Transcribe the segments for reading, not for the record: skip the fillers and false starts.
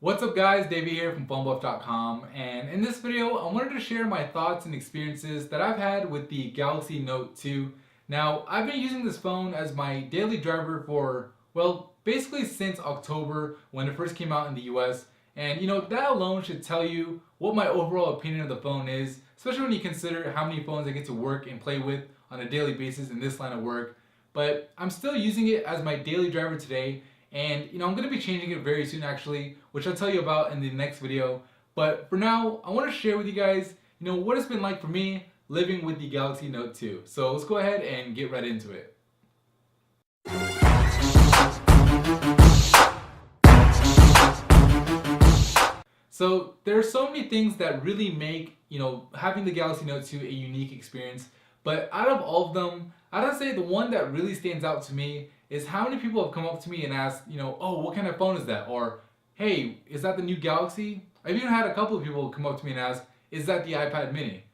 What's up guys, Davey here from PhoneBuff.com, and in this video I wanted to share my thoughts and experiences that I've had with the Galaxy Note 2. Now, I've been using this phone as my daily driver for, well, basically since October when it first came out in the US, and that alone should tell you what my overall opinion of the phone is, especially when you consider how many phones I get to work and play with on a daily basis in this line of work. But I'm still using it as my daily driver today. And I'm going to be changing it very soon actually, which I'll tell you about in the next video. But for now, I want to share with you guys, what it's been like for me living with the Galaxy Note 2. So let's go ahead and get right into it. So there are so many things that really make, having the Galaxy Note 2 a unique experience. But out of all of them, I'd say the one that really stands out to me is how many people have come up to me and asked, oh, what kind of phone is that? Or, hey, is that the new Galaxy? I've even had a couple of people come up to me and ask, is that the iPad mini?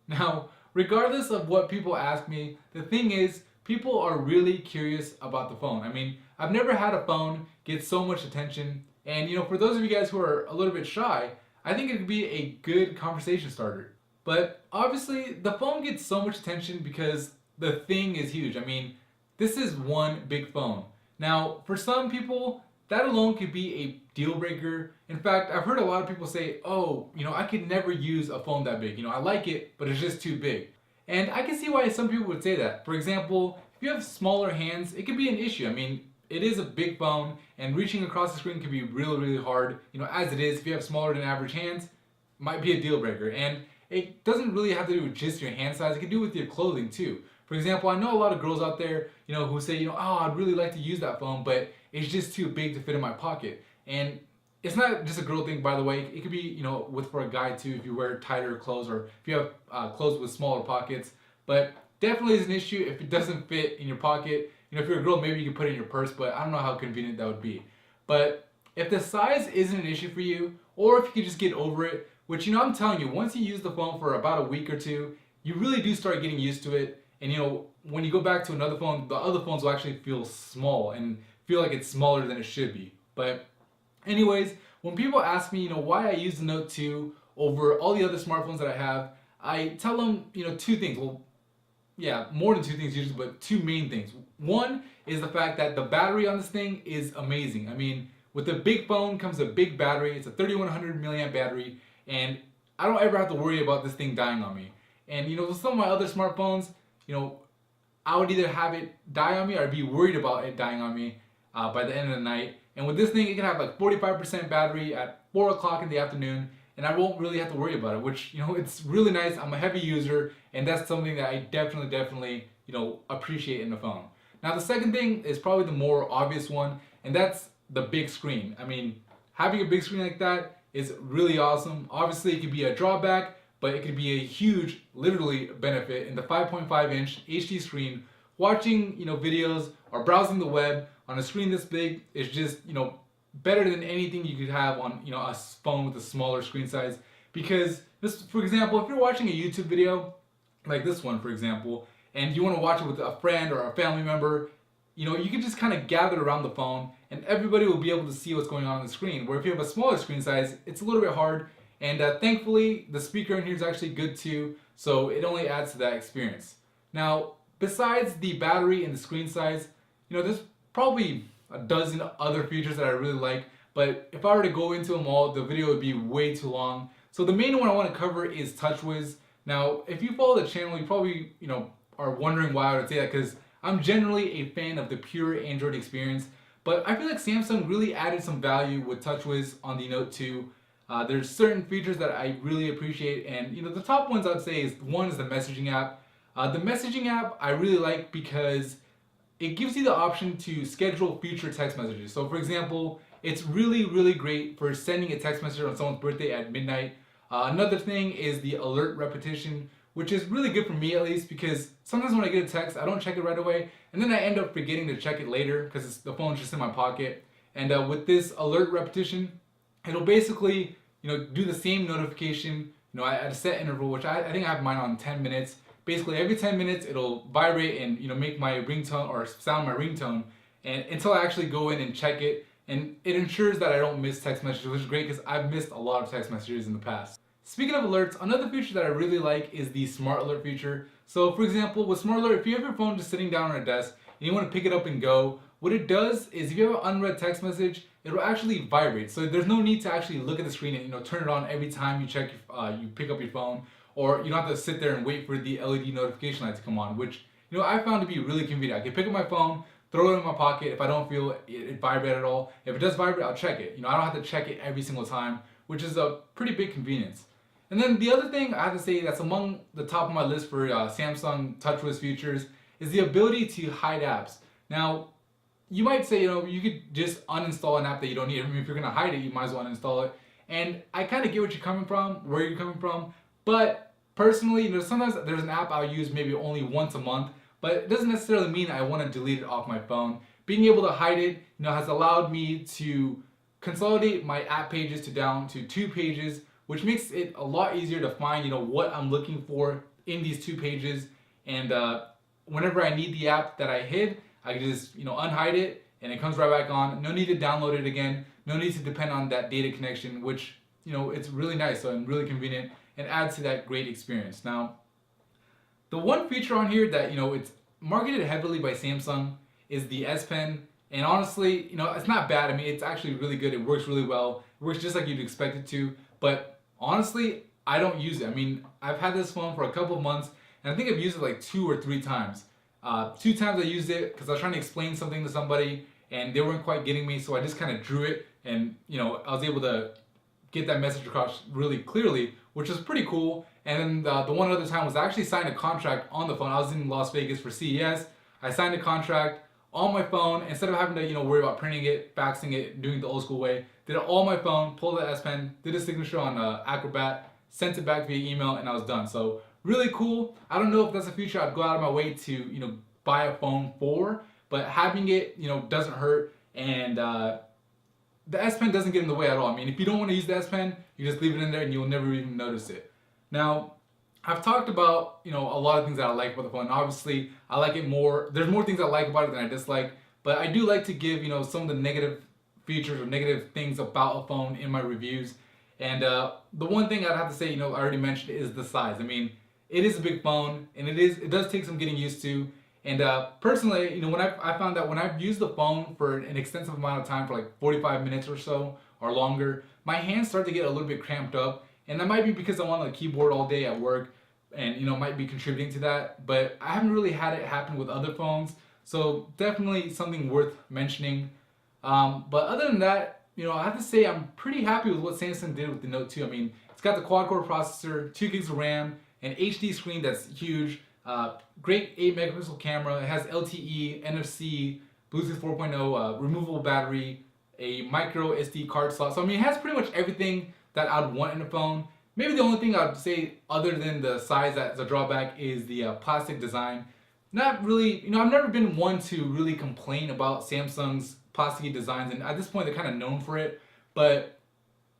Now, regardless of what people ask me, the thing is, people are really curious about the phone. I mean, I've never had a phone get so much attention. And, for those of you guys who are a little bit shy, I think it could be a good conversation starter. But obviously, the phone gets so much attention because the thing is huge. I mean, this is one big phone. Now, for some people, that alone could be a deal breaker. In fact, I've heard a lot of people say, oh, I could never use a phone that big. I like it, but it's just too big. And I can see why some people would say that. For example, if you have smaller hands, it could be an issue. I mean, it is a big phone, and reaching across the screen can be really, really hard. As it is, if you have smaller than average hands, it might be a deal breaker. And it doesn't really have to do with just your hand size. It can do with your clothing too. For example, I know a lot of girls out there, who say, oh, I'd really like to use that phone, but it's just too big to fit in my pocket. And it's not just a girl thing, by the way. It could be, for a guy too, if you wear tighter clothes or if you have clothes with smaller pockets. But definitely is an issue if it doesn't fit in your pocket. If you're a girl, maybe you can put it in your purse, but I don't know how convenient that would be. But if the size isn't an issue for you, or if you could just get over it, which, I'm telling you, once you use the phone for about a week or two, you really do start getting used to it. And when you go back to another phone, the other phones will actually feel small and feel like it's smaller than it should be. But anyways, when people ask me, why I use the Note 2 over all the other smartphones that I have, I tell them, two things. Well, yeah, more than two things usually, but two main things. One is the fact that the battery on this thing is amazing. I mean, with the big phone comes a big battery. It's a 3100 milliamp battery, and I don't ever have to worry about this thing dying on me. And with some of my other smartphones, I would either have it die on me or I'd be worried about it dying on me by the end of the night. And with this thing, it can have like 45% battery at 4 o'clock in the afternoon, and I won't really have to worry about it, which, it's really nice. I'm a heavy user, and that's something that I definitely, appreciate in the phone. Now, the second thing is probably the more obvious one, and that's the big screen. I mean, having a big screen like that is really awesome. Obviously, it could be a drawback, but it could be a huge, literally, benefit in the 5.5-inch HD screen. Watching, videos or browsing the web on a screen this big is just, better than anything you could have on, a phone with a smaller screen size. Because this, for example, if you're watching a YouTube video, like this one, for example, and you want to watch it with a friend or a family member, you can just kind of gather around the phone and everybody will be able to see what's going on the screen. Where if you have a smaller screen size, it's a little bit hard. And thankfully, the speaker in here is actually good too, so it only adds to that experience. Now, besides the battery and the screen size, there's probably a dozen other features that I really like, but if I were to go into them all, the video would be way too long. So the main one I want to cover is TouchWiz. Now, if you follow the channel, you probably, are wondering why I would say that, because I'm generally a fan of the pure Android experience, but I feel like Samsung really added some value with TouchWiz on the Note 2. There's certain features that I really appreciate, and the top ones I'd say is one is the messaging app. The messaging app I really like because it gives you the option to schedule future text messages. So for example, it's really great for sending a text message on someone's birthday at midnight. Another thing is the alert repetition, which is really good for me at least, because sometimes when I get a text, I don't check it right away, and then I end up forgetting to check it later because the phone's just in my pocket. And with this alert repetition, it'll basically, do the same notification, at a set interval, which I think I have mine on 10 minutes. Basically, every 10 minutes, it'll vibrate and, make my ringtone or sound my ringtone, and until I actually go in and check it. and it ensures that I don't miss text messages, which is great because I've missed a lot of text messages in the past. Speaking of alerts, another feature that I really like is the Smart Alert feature. So for example, with Smart Alert, if you have your phone just sitting down on a desk and you want to pick it up and go, what it does is if you have an unread text message, it will actually vibrate. So there's no need to actually look at the screen and turn it on every time you check you pick up your phone, or you don't have to sit there and wait for the LED notification light to come on, which I found to be really convenient. I can pick up my phone, throw it in my pocket if I don't feel it vibrate at all. If it does vibrate, I'll check it. I don't have to check it every single time, which is a pretty big convenience. And then the other thing I have to say that's among the top of my list for Samsung TouchWiz features is the ability to hide apps. Now, you might say, you could just uninstall an app that you don't need. I mean, if you're gonna hide it, you might as well uninstall it. And I kind of get what you're coming from, where you're coming from. But personally, sometimes there's an app I'll use maybe only once a month, but it doesn't necessarily mean I want to delete it off my phone. Being able to hide it, has allowed me to consolidate my app pages down to 2 pages, which makes it a lot easier to find, what I'm looking for in these 2 pages. And whenever I need the app that I hid, I can just, unhide it and it comes right back on. No need to download it again. No need to depend on that data connection, which, it's really nice and really convenient and adds to that great experience. Now, the one feature on here that, it's marketed heavily by Samsung is the S Pen. And honestly, it's not bad. I mean, it's actually really good. It works really well. It works just like you'd expect it to. But honestly, I don't use it. I mean, I've had this phone for a couple of months, and I think I've used it like 2 or 3 times. 2 times I used it because I was trying to explain something to somebody, and they weren't quite getting me, so I just kind of drew it, and I was able to get that message across really clearly, which was pretty cool. And then the one other time was I actually signed a contract on the phone. I was in Las Vegas for CES. I signed a contract on my phone instead of having to worry about printing it, faxing it, doing it the old school way. Did it all on my phone, pulled the S Pen, did a signature on Acrobat, sent it back via email, and I was done. So really cool. I don't know if that's a feature I'd go out of my way to buy a phone for, but having it doesn't hurt, and the S Pen doesn't get in the way at all. I mean, if you don't want to use the S Pen, you just leave it in there and you'll never even notice it. Now, I've talked about a lot of things that I like about the phone. Obviously, I like it more. There's more things I like about it than I dislike, but I do like to give some of the negative features or negative things about a phone in my reviews. And the one thing I'd have to say, I already mentioned, is the size. I mean, it is a big phone, and it does take some getting used to. And personally, when I found that when I've used the phone for an extensive amount of time, for like 45 minutes or so or longer, my hands start to get a little bit cramped up. And that might be because I'm on the keyboard all day at work, and might be contributing to that. But I haven't really had it happen with other phones, so definitely something worth mentioning. But other than that, I have to say I'm pretty happy with what Samsung did with the Note 2. I mean, it's got the quad-core processor, 2 gigs of RAM, an HD screen that's huge, great 8-megapixel camera. It has LTE, NFC, Bluetooth 4.0, removable battery, a micro SD card slot. So I mean, it has pretty much everything that I'd want in a phone. Maybe the only thing I'd say other than the size that's a drawback is the plastic design. Not really, I've never been one to really complain about Samsung's plasticky designs, and at this point they're kind of known for it. But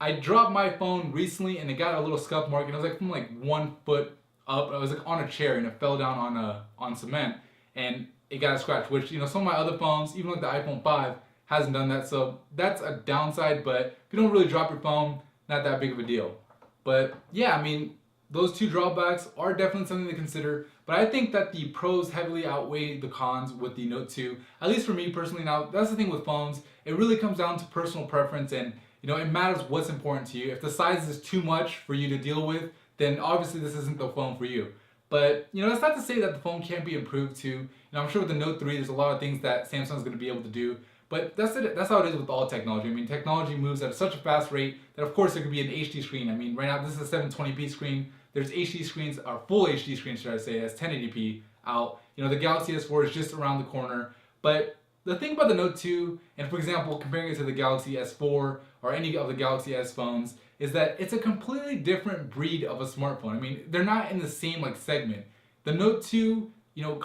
I dropped my phone recently and it got a little scuff mark, and it was like from like 1 foot up. I was like on a chair and it fell down on cement and it got a scratch, which some of my other phones, even like the iPhone 5, hasn't done that. So that's a downside, but if you don't really drop your phone, not that big of a deal. But yeah, I mean, those 2 drawbacks are definitely something to consider, but I think that the pros heavily outweigh the cons with the Note 2, at least for me personally. Now, that's the thing with phones, it really comes down to personal preference, and it matters what's important to you. If the size is too much for you to deal with, then obviously this isn't the phone for you. But that's not to say that the phone can't be improved too. I'm sure with the Note 3 there's a lot of things that Samsung's going to be able to do. But that's it. That's how it is with all technology. I mean, technology moves at such a fast rate that of course there could be an HD screen. I mean, right now this is a 720p screen. There's HD screens, or full HD screens should I say, as 1080p out. The Galaxy S4 is just around the corner. But the thing about the Note 2, and for example, comparing it to the Galaxy S4 or any of the Galaxy S phones, is that it's a completely different breed of a smartphone. I mean, they're not in the same segment. The Note 2,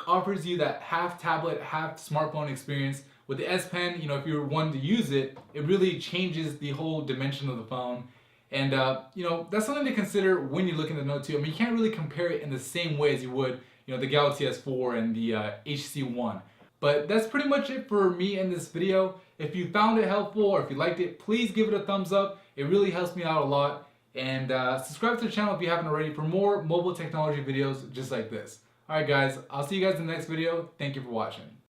offers you that half tablet, half smartphone experience. With the S Pen, if you're one to use it, it really changes the whole dimension of the phone. And, that's something to consider when you look at the Note 2. I mean, you can't really compare it in the same way as you would, the Galaxy S4 and the HTC One. But that's pretty much it for me in this video. If you found it helpful or if you liked it, please give it a thumbs up. It really helps me out a lot. And subscribe to the channel if you haven't already for more mobile technology videos just like this. Alright guys, I'll see you guys in the next video. Thank you for watching.